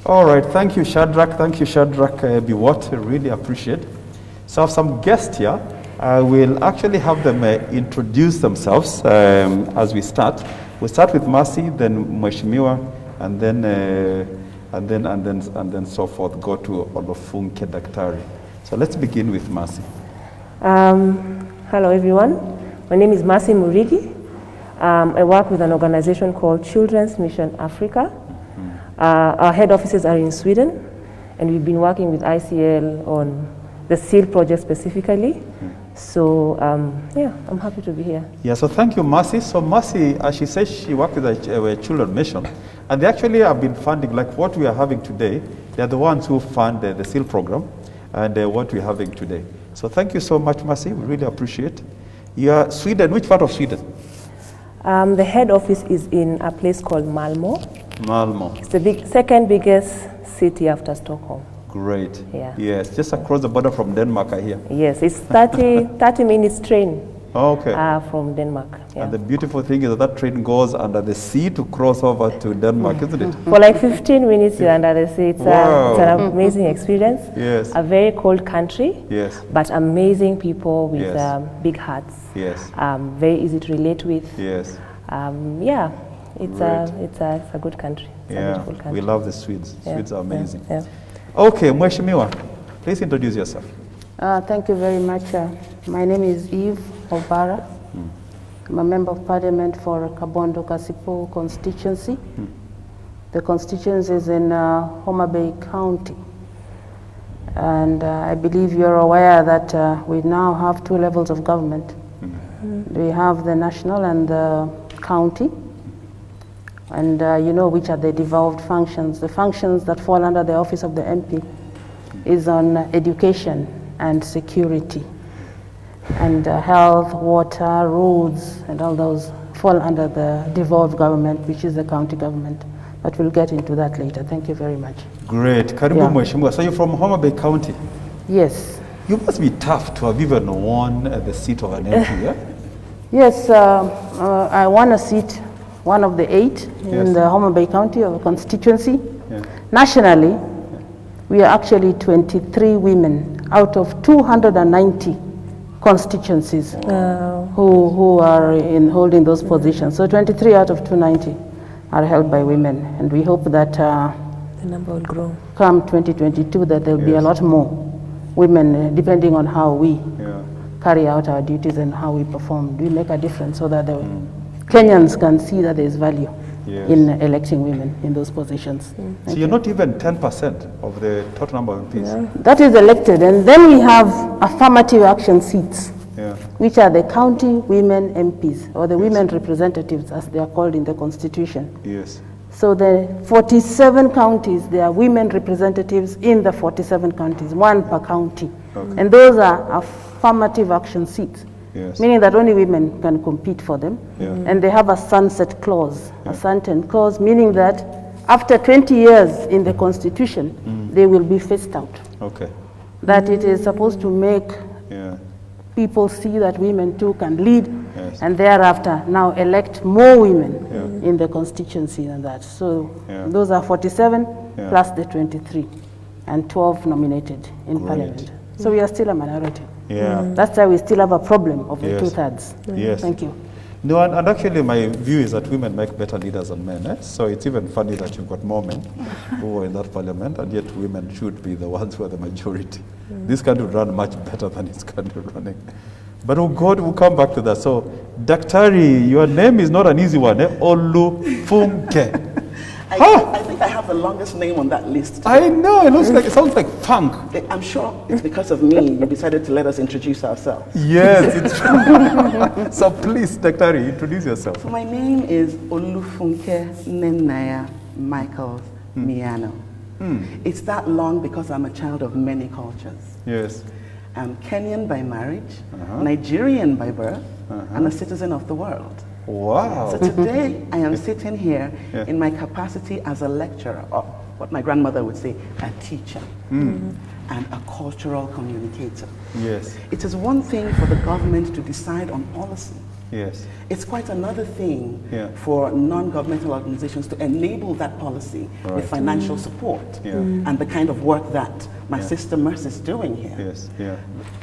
All right, thank you, Shadrach. Thank you, Shadrach Biwot. Really appreciate. So I have some guests here. I will actually have them introduce themselves as we start. We'll start with Mercy, then Mheshimiwa, and then so forth. Go to Funke Daktari. So let's begin with Mercy. Hello, everyone. My name is Mercy Murigi. I work with an organization called Children's Mission Africa. Our head offices are in Sweden, and we've been working with ICL on the SEAL project specifically. So, yeah, I'm happy to be here. Yeah, so thank you, Mercy. So Mercy, as she says, she worked with a Children's Mission, and they actually have been funding, like what we are having today. They're the ones who fund the SEAL program and what we're having today. So thank you so much, Mercy. We really appreciate. You're Sweden. Which part of Sweden? The head office is in a place called Malmö. Malmö. It's the second biggest city after Stockholm. Great. Yeah. Yes, just across the border from Denmark, I hear. Yes, it's 30 minutes train okay. From Denmark. Yeah. And the beautiful thing is that train goes under the sea to cross over to Denmark, isn't it? For like 15 minutes you're under the sea. It's an amazing experience. Yes. A very cold country. Yes. But amazing people with big hearts. Yes. Very easy to relate with. Yes. Yeah. It's a good country. It's a beautiful country. We love the Swedes. Swedes are amazing. Yeah. Okay, Mheshimiwa, please introduce yourself. Thank you very much. My name is Eve Obara. I'm a member of parliament for Kabondo Kasipo constituency. The constituency is in Homa Bay County. And I believe you're aware that we now have two levels of government. We have the national and the county. And you know which are the devolved functions. The functions that fall under the office of the MP is on education and security. And health, water, roads, and all those fall under the devolved government, which is the county government. But we'll get into that later. Thank you very much. Great. Karibu Mheshimiwa. So you're from Homa Bay County? Yes. You must be tough to have even won the seat of an MP, yeah? Yes, I won a seat, one of the 8 in the Homa Bay County of a constituency. Nationally, we are actually 23 women out of 290 constituencies who are holding those positions. So 23 out of 290 are held by women, and we hope that the number will grow. Come 2022, that there will be a lot more women, depending on how we carry out our duties and how we perform. We make a difference so that the Kenyans can see that there is value in electing women in those positions. So you're not even 10% of the total number of MPs? That is elected, and then we have affirmative action seats, which are the county women MPs, or the women representatives as they are called in the constitution. Yes. So the 47 counties, there are women representatives in the 47 counties, one per county. And those are affirmative action seats. Meaning that only women can compete for them. And they have a sunset clause, a sunset clause, meaning that after 20 years in the constitution, they will be phased out. That it is supposed to make people see that women too can lead, and thereafter now elect more women in the constituency than that. So those are 47 plus the 23, and 12 nominated in parliament. So we are still a minority. That's why we still have a problem of the 2/3. Thank you. No, and actually my view is that women make better leaders than men. So it's even funny that you've got more men who are in that parliament, and yet women should be the ones who are the majority. This country would run much better than its country running. But oh God, we'll come back to that. So, Daktari, your name is not an easy one, Olu Funke. I think I have the longest name on that list. I know, it sounds like funk. I'm sure it's because of me you decided to let us introduce ourselves. Yes, it's true. So please, Daktari, introduce yourself. So my name is Olufunke Nenaya Michael Miano. It's that long because I'm a child of many cultures. Yes. I'm Kenyan by marriage, Nigerian by birth, and a citizen of the world. Wow. So today I am sitting here in my capacity as a lecturer, or what my grandmother would say, a teacher, and a cultural communicator. Yes. It is one thing for the government to decide on policy, Yes. It's quite another thing Yeah. for non-governmental organizations to enable that policy Right. with financial support Yeah. and the kind of work that my Yeah. sister Mercy is doing here. Yes. Yeah.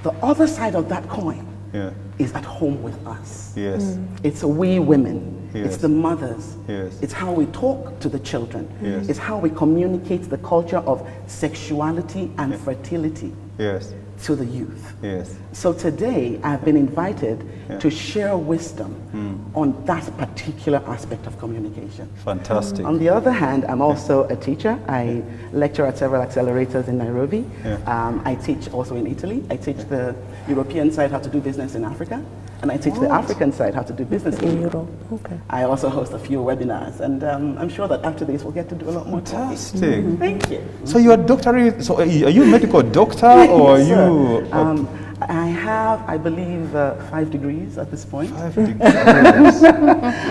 The other side of that coin Yeah. is at home with us. Yes. It's we women. Yes. It's the mothers. Yes. It's how we talk to the children. Yes. It's how we communicate the culture of sexuality and fertility Yes. to the youth. Yes. So today I've been invited Yeah. to share wisdom on that particular aspect of communication. Fantastic. On the other hand, I'm also a teacher. I lecture at several accelerators in Nairobi. Yeah. I teach also in Italy. I teach the European side how to do business in Africa, and I teach the African side how to do business in Europe. Okay. I also host a few webinars, and I'm sure that after this we'll get to do a lot more talking. Fantastic. Thank you. So you are doctorate. So are you a medical doctor or are Yes, you? sir. I have, I believe, 5 degrees at this point. 5 degrees.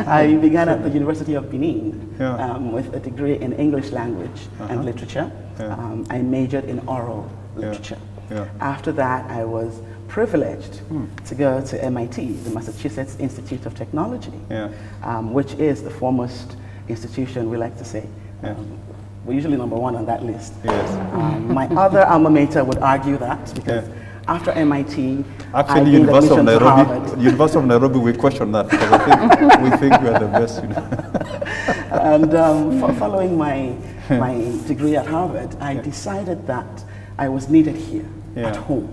I began at the University of Benin Yeah. with a degree in English language and literature. Yeah. I majored in oral literature. Yeah. After that, I was privileged to go to MIT, the Massachusetts Institute of Technology, Yeah. which is the foremost institution, we like to say. Yeah. We're usually number one on that list. Yes. My other alma mater would argue that because after MIT, I Actually, gained University of admission to Nairobi. Harvard. University of Nairobi, we question that because I think we think we are the best. And following my degree at Harvard, I decided that I was needed here at home,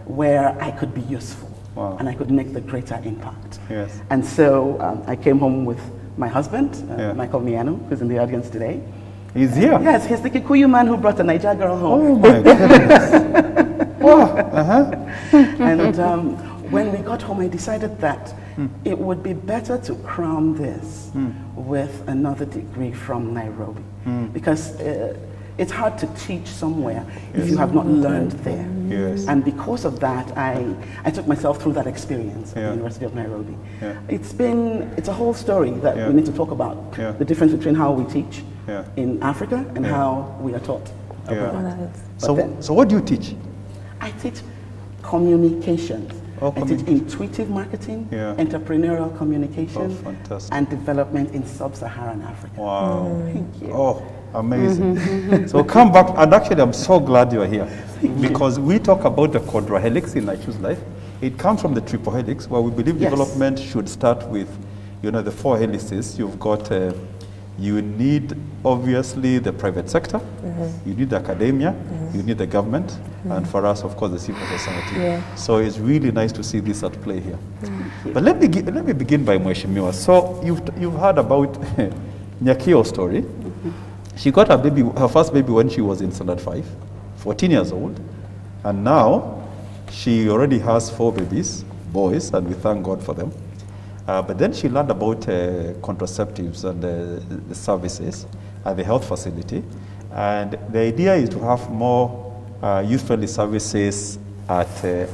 where I could be useful and I could make the greater impact. Yes. And so I came home with my husband, Michael Miano, who's in the audience today. He's here. Yes, he's the Kikuyu man who brought a Niger girl home. Oh my goodness. And when we got home, I decided that it would be better to crown this with another degree from Nairobi. Because it's hard to teach somewhere if you have not learned there. Yes. And because of that, I took myself through that experience at the University of Nairobi. It's a whole story that we need to talk about. The difference between how we teach in Africa and how we are taught abroad. So what do you teach? I teach communications. I teach communication. intuitive marketing, entrepreneurial communication, and development in sub-Saharan Africa. Wow. Thank you. Oh, amazing. So come back, and actually I'm so glad you're here because we talk about the quadrihelix in I Choose Life. It comes from the triple helix where we believe development should start with, the 4 helices. You've got, you need obviously the private sector, you need academia, you need the government, and for us, of course, the civil society. So it's really nice to see this at play here. But let me begin by Mheshimiwa. So you've heard about Nyakio's story. She got her first baby when she was in standard 5, 14 years old, and now she already has 4 babies, boys, and we thank God for them. But then she learned about contraceptives and the services at the health facility, and the idea is to have more youth-friendly services at the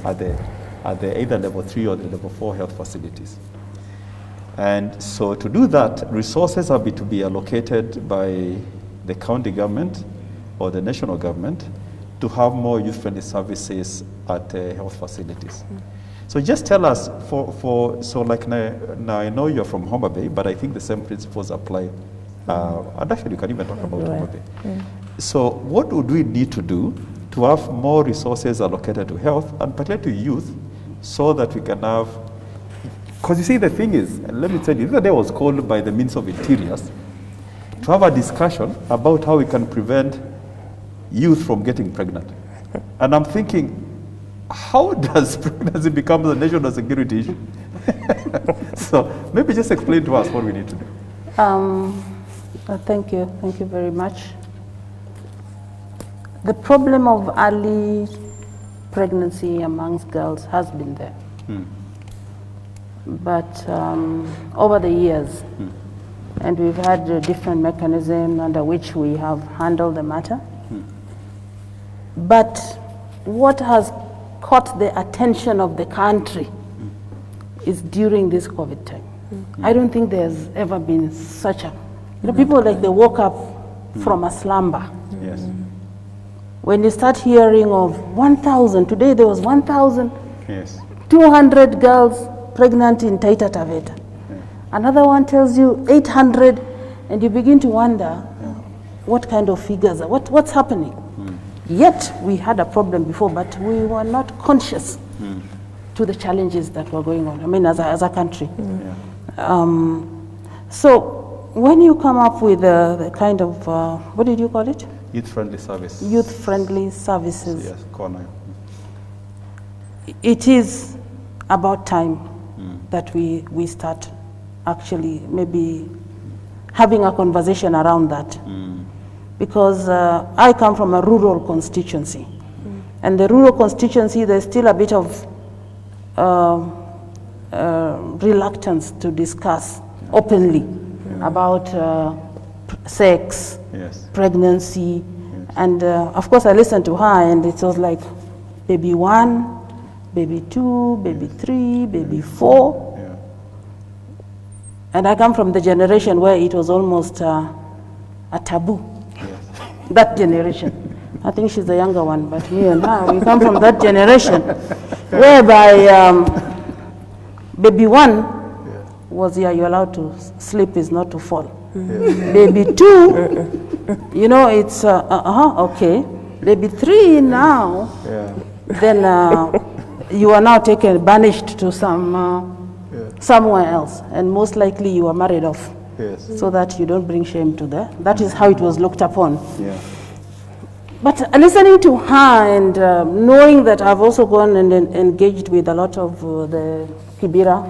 either level 3 or the level 4 health facilities. And so to do that, resources are to be allocated by the county government or the national government to have more youth-friendly services at health facilities. So just tell us, so like now I know you're from Homa Bay, but I think the same principles apply. And actually you can even talk about Homa Bay. So what would we need to do to have more resources allocated to health, and particularly to youth, so that we can have, because you see the thing is, let me tell you, the other day I was called by the Minister of Interiors to have a discussion about how we can prevent youth from getting pregnant. And I'm thinking, how does pregnancy become a national security issue? So maybe just explain to us what we need to do. Thank you very much. The problem of early pregnancy amongst girls has been there. But over the years, and we've had a different mechanism under which we have handled the matter. But what has caught the attention of the country is during this COVID time. I don't think there's ever been such a, people like they woke up from a slumber. Yes. When you start hearing of 1,000, today there was 1,200 Yes. girls pregnant in Taita Taveta. Another one tells you 800, and you begin to wonder what kind of figures, what's happening. Yet we had a problem before, but we were not conscious to the challenges that were going on, I mean, as a country. So when you come up with the kind of, what did you call it? Youth-friendly service. Youth-friendly services. Yes, corner. It is about time that we start actually maybe having a conversation around that. Because I come from a rural constituency. And the rural constituency, there's still a bit of reluctance to discuss openly about sex, pregnancy, and of course I listened to her, and it was like baby 1, baby 2, baby 3, baby 4. And I come from the generation where it was almost a taboo. That generation. I think she's the younger one, but me and her, we come from that generation whereby baby 1 was, you're allowed to sleep, is not to fall. Baby 2, you know, it's, okay. Baby 3 now, then you are now taken, banished to somewhere else, and most likely you are married off. So that you don't bring shame to that. That is how it was looked upon. But listening to her and knowing that I've also gone and engaged with a lot of the Kibera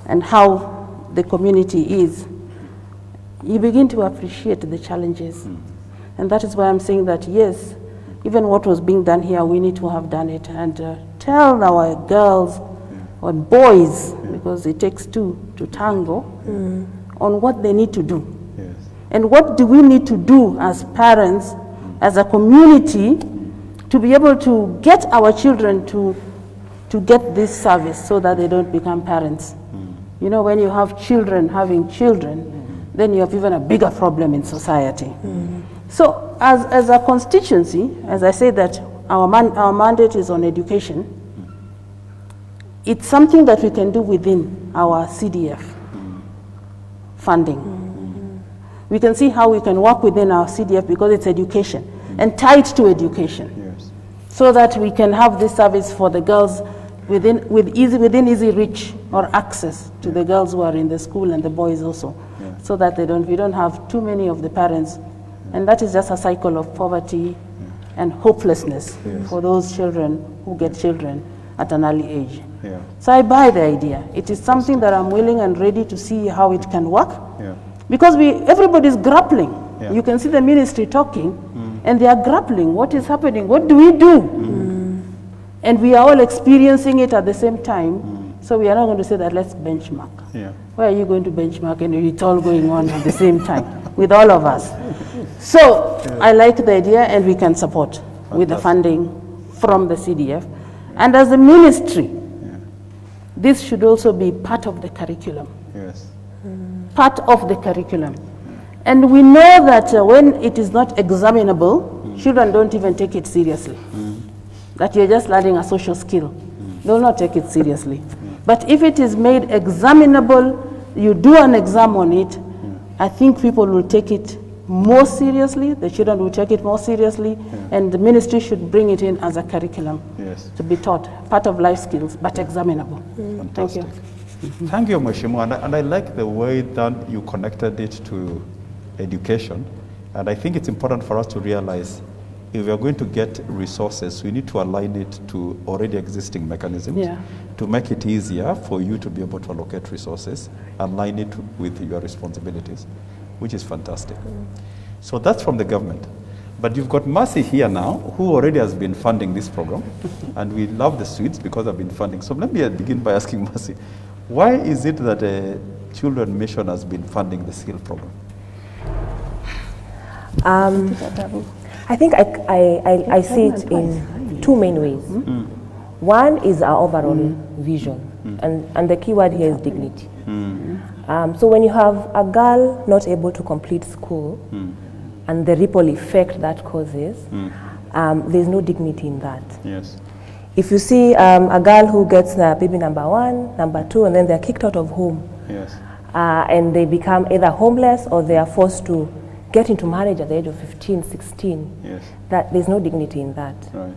and how the community is, you begin to appreciate the challenges. And that is why I'm saying that, yes, even what was being done here, we need to have done it and tell our girls or boys, because it takes two to tango, on what they need to do. And what do we need to do as parents, as a community, to be able to get our children to get this service so that they don't become parents. You know, when you have children having children, then you have even a bigger problem in society. So as a constituency, as I say that our mandate is on education, it's something that we can do within our CDF funding. We can see how we can work within our CDF because it's education and tied to education, so that we can have this service for the girls within easy reach or access to the girls who are in the school and the boys also, so that we don't have too many of the parents, and that is just a cycle of poverty and hopelessness for those children who get children at an early age. So I buy the idea. It is something that I'm willing and ready to see how it can work. Because everybody's grappling. You can see the ministry talking, and they are grappling. What is happening? What do we do? And we are all experiencing it at the same time. So we are not going to say that let's benchmark. Where are you going to benchmark? And it's all going on at the same time with all of us. So I like the idea, and we can support with the funding from the CDF. And as a ministry, this should also be part of the curriculum. Part of the curriculum. And we know that when it is not examinable, children don't even take it seriously. That you're just learning a social skill. They will not take it seriously. But if it is made examinable, you do an exam on it, I think people will take it more seriously, the children will take it more seriously, and the ministry should bring it in as a curriculum to be taught, part of life skills, but examinable. Thank you. Thank you, Mheshimiwa, and I like the way that you connected it to education, and I think it's important for us to realize if we are going to get resources, we need to align it to already existing mechanisms to make it easier for you to be able to allocate resources, align it with your responsibilities, which is fantastic. So that's from the government. But you've got Mercy here now, who already has been funding this program, and we love the Swedes because they've been funding. So let me begin by asking Mercy, why is it that Children Mission has been funding the skill program? I think I see it in two main ways. One is our overall vision, and the key word here is dignity. So when you have a girl not able to complete school, and the ripple effect that causes, there's no dignity in that. If you see a girl who gets baby number 1, number 2, and then they're kicked out of home, Yes. and they become either homeless or they are forced to get into marriage at the age of 15, 16, Yes. that there's no dignity in that. Right.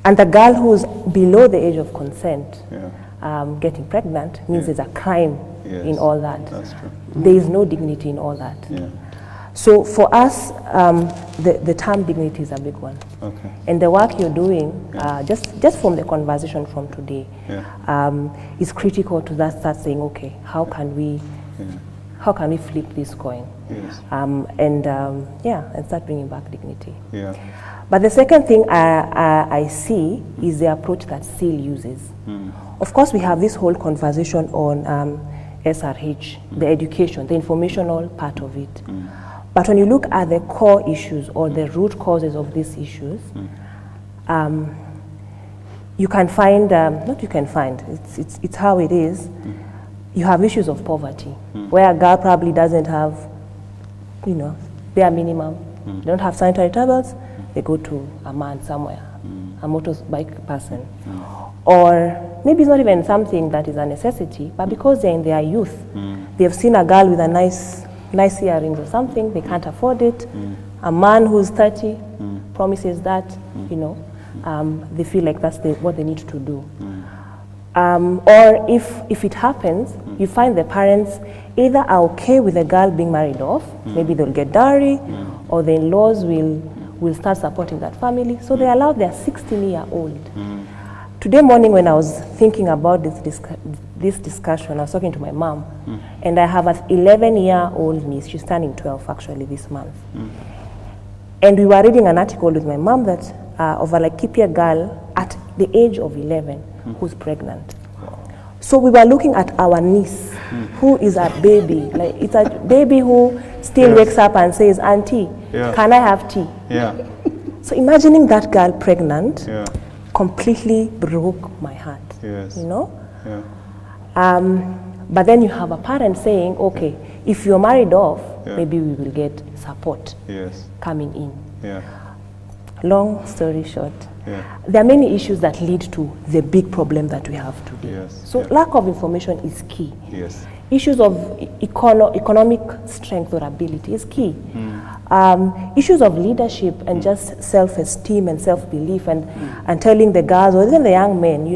And the girl who's below the age of consent, Yeah. getting pregnant, means there's a crime Yes. in all that. That's true. There is no dignity in all that. Yeah. So for us, the term dignity is a big one. Okay. And the work you're doing, just from the conversation from today, is critical to that. Start saying, okay, how can we flip this coin? Yes. And start bringing back dignity. Yeah. But the second thing I see is the approach that SEAL uses. Of course, we have this whole conversation on SRH, the education, the informational part of it. But when you look at the core issues or the root causes of these issues, you can find, it's how it is. You have issues of poverty, where a girl probably doesn't have, bare minimum. They don't have sanitary towels, they go to a man somewhere, a motorbike person. Or maybe it's not even something that is a necessity, but because they're in their youth, they've seen a girl with a nice earrings or something, they can't afford it. A man who's 30 promises that, they feel like that's what they need to do. Or if it happens, you find the parents either are okay with the girl being married off, maybe they'll get dowry, or the in-laws will start supporting that family, so they allow their 16-year-old. Today morning when I was thinking about this discussion, I was talking to my mom, and I have an 11-year-old niece, she's turning 12 actually this month. And we were reading an article with my mom that of a Laikipia girl at the age of 11 who's pregnant. So we were looking at our niece, who is a baby, like it's a baby who still wakes up and says, "Auntie, can I have tea?" Yeah. So imagining that girl pregnant, Yeah. completely broke my heart. Yes. Yeah. But then you have a parent saying, okay, if you're married off, maybe we will get support coming in. Yeah. Long story short, there are many issues that lead to the big problem that we have today. Yes. So lack of information is key. Yes. Issues of economic strength or ability is key. Issues of leadership and just self-esteem and self-belief and telling the girls or even the young men,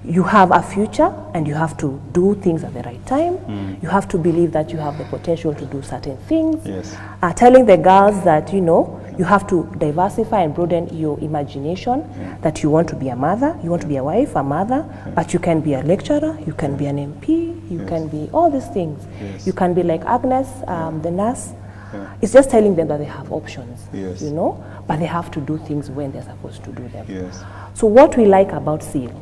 you have a future and you have to do things at the right time. You have to believe that you have the potential to do certain things. Yes. Telling the girls that, you have to diversify and broaden your imagination, that you want to be a mother, you want to be a wife, a mother, but you can be a lecturer, you can be an MP, you can be all these things. Yes. You can be like Agnes, the nurse. It's just telling them that they have options, but they have to do things when they're supposed to do them. Yes. So what we like about SEAL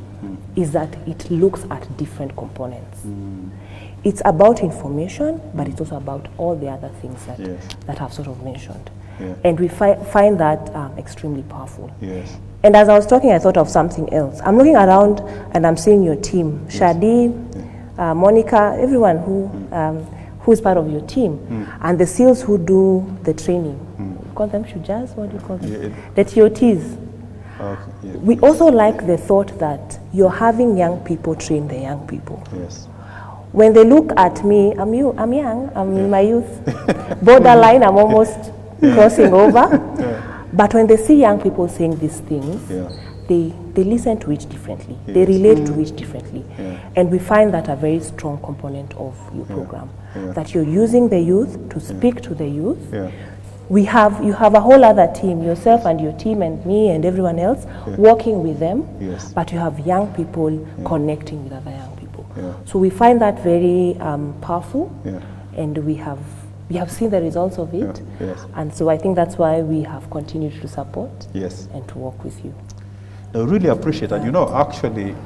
is that it looks at different components. It's about information, but it's also about all the other things that I've sort of mentioned. And we find that extremely powerful. Yes. And as I was talking, I thought of something else. I'm looking around and I'm seeing your team, Shadi, Monica, everyone who is part of your team, and the SEALs who do the training. You call them Shujas? What do you call them? The TOTs. Okay. We also like the thought that you're having young people train the young people. Yes. When they look at me, I'm young, I'm in my youth. Borderline, I'm almost crossing over. But when they see young people saying these things, they listen to it differently. They relate to it differently. And we find that a very strong component of your program. That you're using the youth to speak to the youth. You have a whole other team, yourself and your team and me and everyone else working with them, but you have young people connecting with other young people. So we find that very powerful, and we have seen the results of it, and so I think that's why we have continued to support and to work with you. I really appreciate that. Actually,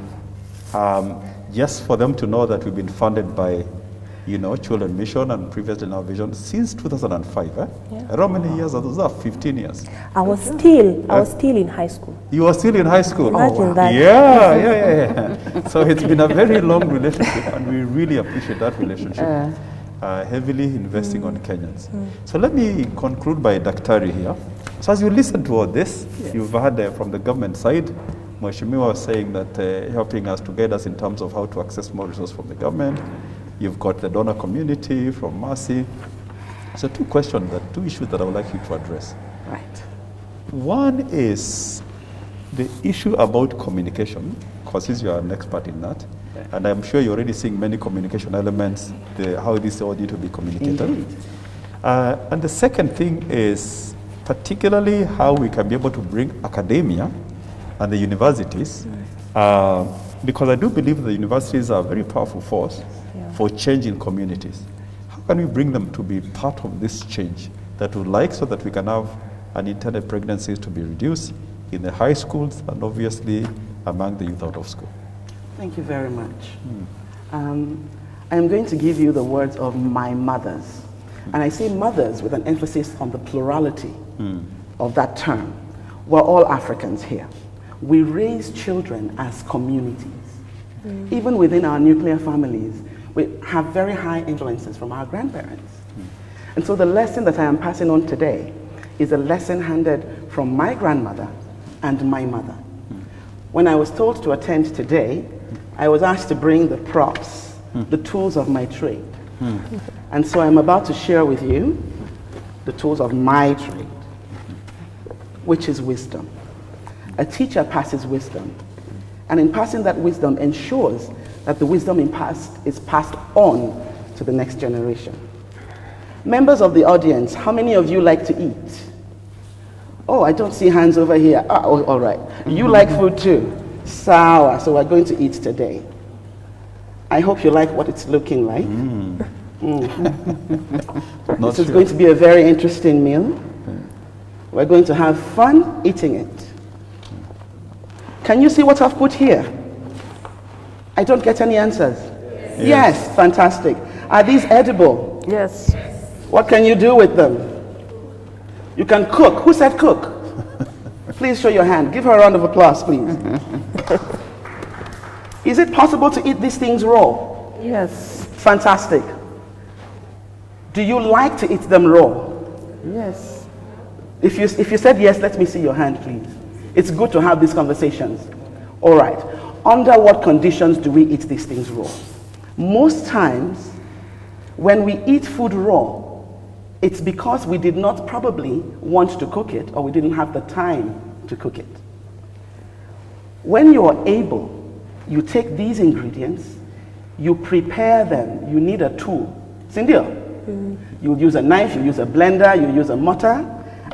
just for them to know that we've been funded by Children Mission and previously Now Vision since 2005. How many years are those? 15 years. I was still in high school. You were still in high school? Imagine that. Yeah. So it's been a very long relationship, and we really appreciate that relationship. Heavily investing on Kenyans. So let me conclude by Daktari here. So as you listen to all this, you've heard from the government side, Mheshimiwa was saying that helping us to guide us in terms of how to access more resources from the government. You've got the donor community from Mercy. So two issues that I would like you to address. Right. One is the issue about communication, because since you are an expert in that, and I'm sure you're already seeing many communication elements, how this all need to be communicated. Indeed. And the second thing is particularly how we can be able to bring academia and the universities, because I do believe the universities are a very powerful force for change in communities. How can we bring them to be part of this change that we like, so that we can have unintended pregnancies to be reduced in the high schools and obviously among the youth out of school? Thank you very much. I am going to give you the words of my mothers. And I say mothers with an emphasis on the plurality of that term. We're all Africans here. We raise children as communities. Even within our nuclear families, we have very high influences from our grandparents. And so the lesson that I am passing on today is a lesson handed from my grandmother and my mother. When I was told to attend today, I was asked to bring the props, the tools of my trade. And so I'm about to share with you the tools of my trade, which is wisdom. A teacher passes wisdom, and in passing that wisdom ensures that the wisdom is passed on to the next generation. Members of the audience, how many of you like to eat? Oh, I don't see hands over here. Oh, all right. You like food too? Sour. So we're going to eat today. I hope you like what it's looking like. This is going to be a very interesting meal. We're going to have fun eating it. Can you see what I've put here? I don't get any answers. Yes, fantastic. Are these edible? Yes. What can you do with them? You can cook. Who said cook? Please show your hand. Give her a round of applause, please. Is it possible to eat these things raw? Yes. Fantastic. Do you like to eat them raw? Yes. If you said yes, let me see your hand, please. It's good to have these conversations. All right. Under what conditions do we eat these things raw? Most times, when we eat food raw, it's because we did not probably want to cook it, or we didn't have the time to cook it. When you are able, you take these ingredients, you prepare them. You need a tool. Cynthia, you use a knife, you use a blender, you use a mortar,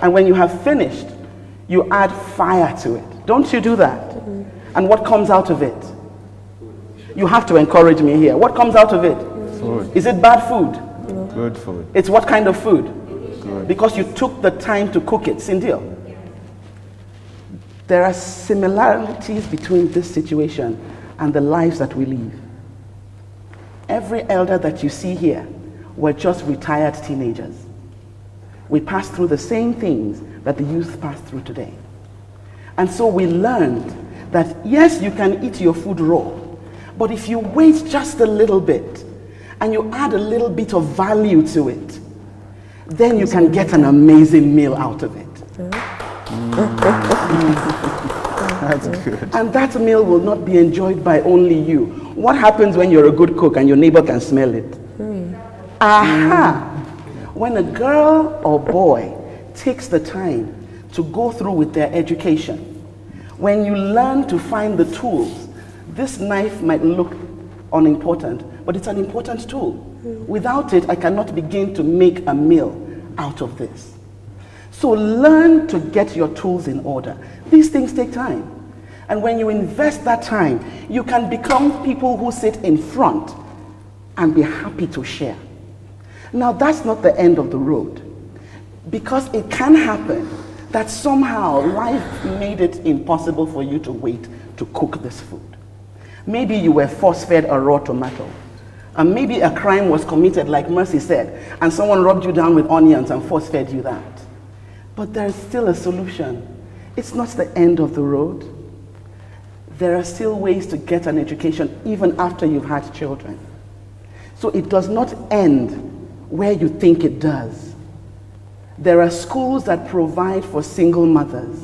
and when you have finished, you add fire to it. Don't you do that? And what comes out of it? You have to encourage me here. What comes out of it? Food. Is it bad food? Good food. It's what kind of food? Good. Because you took the time to cook it. Cynthia, there are similarities between this situation and the lives that we live. Every elder that you see here were just retired teenagers. We passed through the same things that the youth passed through today. And so we learned that yes, you can eat your food raw, but if you wait just a little bit and you add a little bit of value to it, then you can get an amazing meal out of it. That's good. And that meal will not be enjoyed by only you. What happens when you're a good cook and your neighbor can smell it? Aha! When a girl or boy takes the time to go through with their education, when you learn to find the tools, this knife might look unimportant, but it's an important tool. Without it, I cannot begin to make a meal out of this. So learn to get your tools in order. These things take time. And when you invest that time, you can become people who sit in front and be happy to share. Now, that's not the end of the road, because it can happen that somehow life made it impossible for you to wait to cook this food. Maybe you were force-fed a raw tomato, and maybe a crime was committed, like Mercy said, and someone rubbed you down with onions and force-fed you that. But there's still a solution. It's not the end of the road. There are still ways to get an education even after you've had children. So it does not end where you think it does. There are schools that provide for single mothers.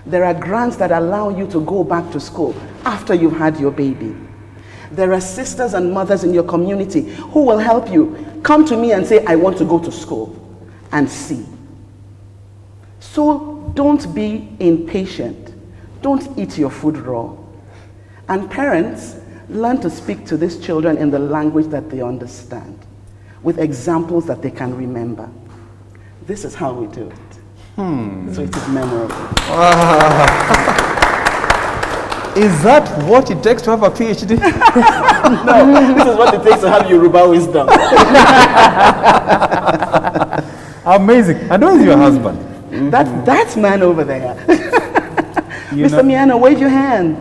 There are grants that allow you to go back to school after you've had your baby. There are sisters and mothers in your community who will help you. Come to me and say, I want to go to school, and see. So don't be impatient. Don't eat your food raw. And parents, learn to speak to these children in the language that they understand, with examples that they can remember. This is how we do it. So it is memorable. Is that what it takes to have a PhD? No, this is what it takes to have Yoruba wisdom. Amazing. And who is your husband? That man over there. You Mr. Miano, wave your hand.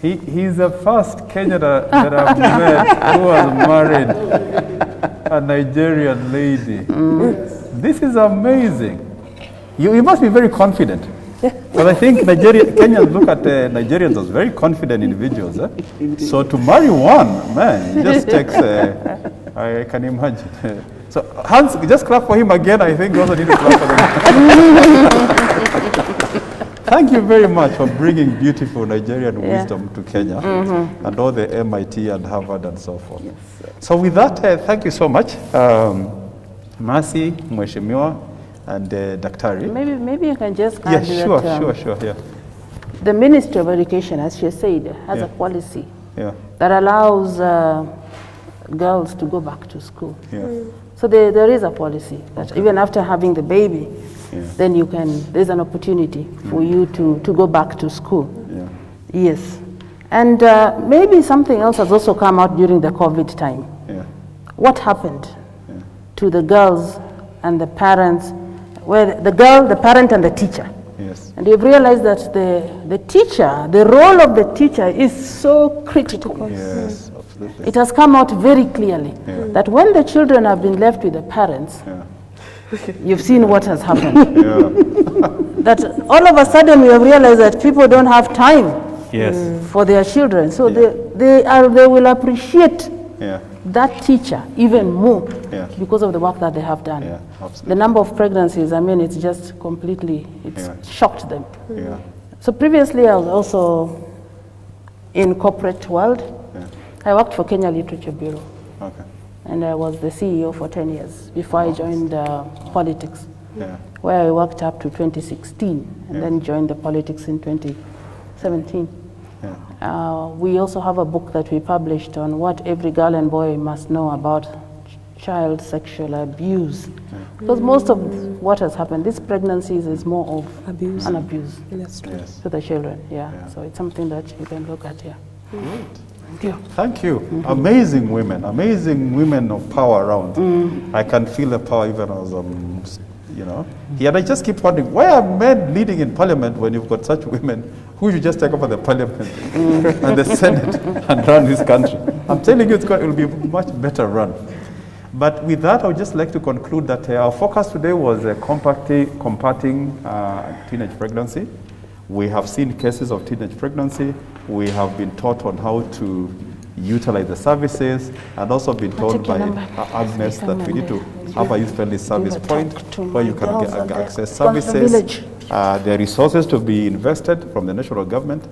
He's the first Kenyan that I've met who was married a Nigerian lady. This is amazing. You must be very confident. But I think Kenyans look at Nigerians as very confident individuals. So to marry one, man, it just takes, I can imagine. So Hans, just clap for him again. I think you also need to clap for them. Thank you very much for bringing beautiful Nigerian wisdom to Kenya and all the MIT and Harvard and so forth. Yes, so with that, thank you so much. Mercy, Mheshimiwa, and Daktari. Maybe you can just add sure, yeah. The Ministry of Education, as she said, has a policy that allows girls to go back to school. So there is a policy that even after having the baby, then there's an opportunity for you to go back to school. Yes. And maybe something else has also come out during the COVID time. What happened to the girls and the parents, where the girl, the parent, and the teacher? And you've realized that the teacher, the role of the teacher is so critical. Yes, absolutely. It has come out very clearly that when the children have been left with the parents, you've seen what has happened. That all of a sudden we have realized that people don't have time for their children. So they will appreciate that teacher even more because of the work that they have done. The number of pregnancies, I mean, it's just completely, shocked them. So previously I was also in corporate world. I worked for Kenya Literature Bureau. And I was the CEO for 10 years before I joined politics, where I worked up to 2016 and then joined the politics in 2017. We also have a book that we published on what every girl and boy must know about child sexual abuse. Because most of what has happened, these pregnancies is more of Abuse. an abuse to the children. So it's something that you can look at here. Thank you. Amazing women of power around. I can feel the power even as, and I just keep wondering, why are men leading in parliament when you've got such women who should just take over the parliament and the Senate and run this country? I'm telling you, it will be much better run. But with that, I would just like to conclude that our focus today was combating teenage pregnancy. We have seen cases of teenage pregnancy. We have been taught on how to utilize the services, and also been told by Agnes that we need to have a youth-friendly service point where you can get access services. There are resources to be invested from the national government,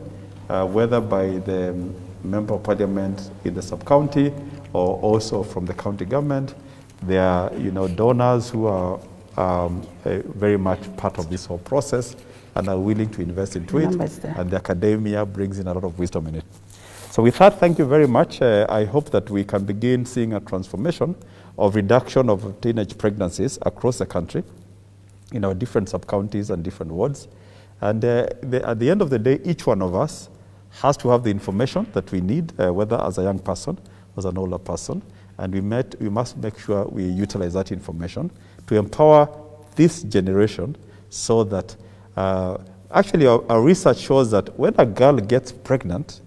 whether by the member of parliament in the sub-county or also from the county government. There are donors who are very much part of this whole process and are willing to invest into it, and the academia brings in a lot of wisdom in it. So with that, thank you very much. I hope that we can begin seeing a transformation of reduction of teenage pregnancies across the country in our different sub-counties and different wards. And at the end of the day, each one of us has to have the information that we need, whether as a young person, as an older person, and we must make sure we utilize that information to empower this generation so that actually our research shows that when a girl gets pregnant,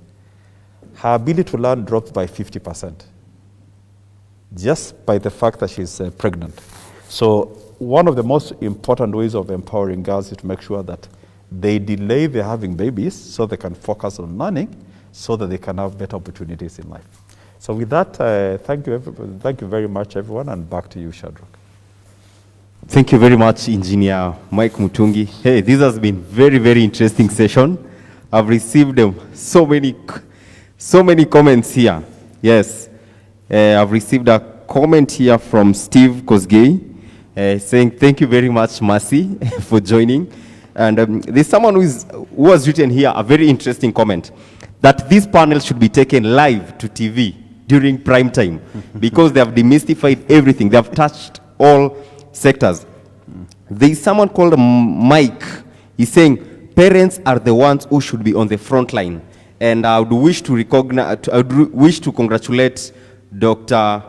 her ability to learn drops by 50%, just by the fact that she's pregnant. So one of the most important ways of empowering girls is to make sure that they delay their having babies so they can focus on learning so that they can have better opportunities in life. So with that, thank you very much, everyone, and back to you, Shadrach. Thank you very much, Engineer Mike Mutungi. Hey, this has been very, very interesting session. I've received so many comments here. Yes, I've received a comment here from Steve Kosgei saying, thank you very much, Mercy, for joining. And there's someone who has written here a very interesting comment, that this panel should be taken live to TV during prime time because they have demystified everything. They have touched all sectors. There is someone called Mike. He's saying parents are the ones who should be on the front line. And I would wish to congratulate Dr.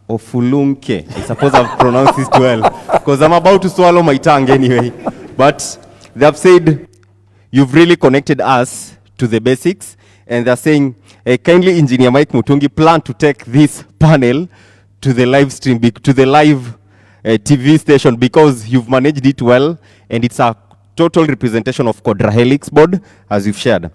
Ofulunke. I suppose I've pronounced this well because I'm about to swallow my tongue anyway. But they have said you've really connected us to the basics, and they're saying kindly Engineer Mike Mutungi plan to take this panel to the live stream, to the live TV station, because you've managed it well, and it's a total representation of Quadrahelix board, as you've shared.